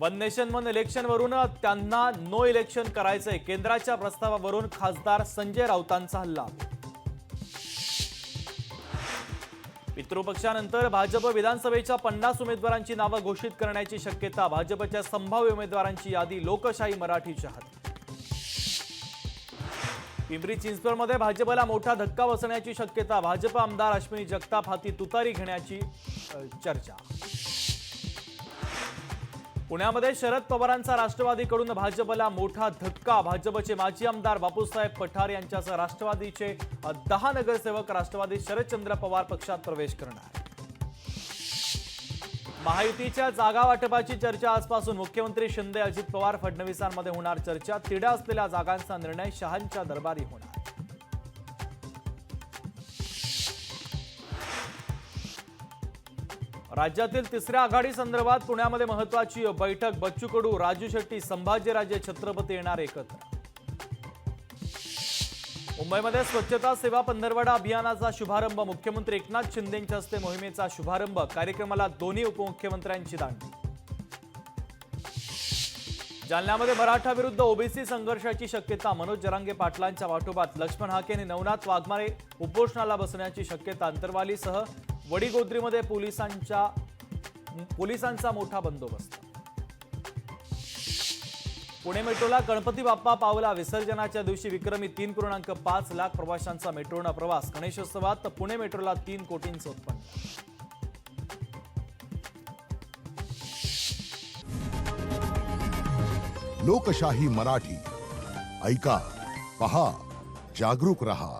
One nation one election वरून त्यांना no election करायचंय, केंद्राच्या प्रस्तावावरून खासदार संजय राऊतांचा हल्ला। पितृपक्षानंतर भाजप विधानसभेच्या 50 उमेदवारांची नावं घोषित करण्याची शक्यता, भाजपच्या संभाव्य उमेदवारांची यादी लोकशाही मराठीच्या हाती। पिंपरी चिंचवडमध्ये भाजपला मोठा धक्का बसण्याची शक्यता, भाजप आमदार अश्विनी जगताप हाती तुतारी घेण्याची चर्चा। पुण्यामध्ये शरद पवारांचा राष्ट्रवादीकडून भाजपला मोठा धक्का, भाजपचे माजी आमदार बापूसाहेब पठार यांच्यासह राष्ट्रवादीचे 10 नगरसेवक राष्ट्रवादी शरदचंद्र पवार पक्षात प्रवेश करणार। महायुतीच्या जागा वाटपाची चर्चा आजपासून, मुख्यमंत्री शिंदे अजित पवार फडणवीसांमध्ये होणार चर्चा, तिढा असलेल्या जागांचा निर्णय शहांच्या दरबारी होणार। राज्यातील तिसऱ्या आघाडी संदर्भात पुण्यामध्ये महत्त्वाची बैठक, बच्चू कडू, राजू शेट्टी, संभाजीराजे छत्रपती येणार एकत्र। मुंबईमध्ये स्वच्छता सेवा पंधरवडा अभियानाचा शुभारंभ, मुख्यमंत्री एकनाथ शिंदेंच्या हस्ते मोहिमेचा शुभारंभ, कार्यक्रमाला दोन्ही उपमुख्यमंत्र्यांची दांडी। जालन्यामध्ये मराठा विरुद्ध ओबीसी संघर्षाची शक्यता, मनोज जरांगे पाटलांच्या पाठोपाठ लक्ष्मण हाके आणि नवनाथ वाघमारे उपोषणाला बसण्याची शक्यता। अंतरवालीसह वडीगोद्रीमध्ये पोलिसांचा मोठा बंदोबस्त। पुणे मेट्रोला गणपती बाप्पा पावला, विसर्जनाच्या दिवशी विक्रमी 3.5 लाख प्रवाशांचा मेट्रोनं प्रवास, गणेशोत्सवात पुणे मेट्रोला 3 कोटींचं उत्पन्न। लोकशाही मराठी ऐका, पहा, जागरूक रहा।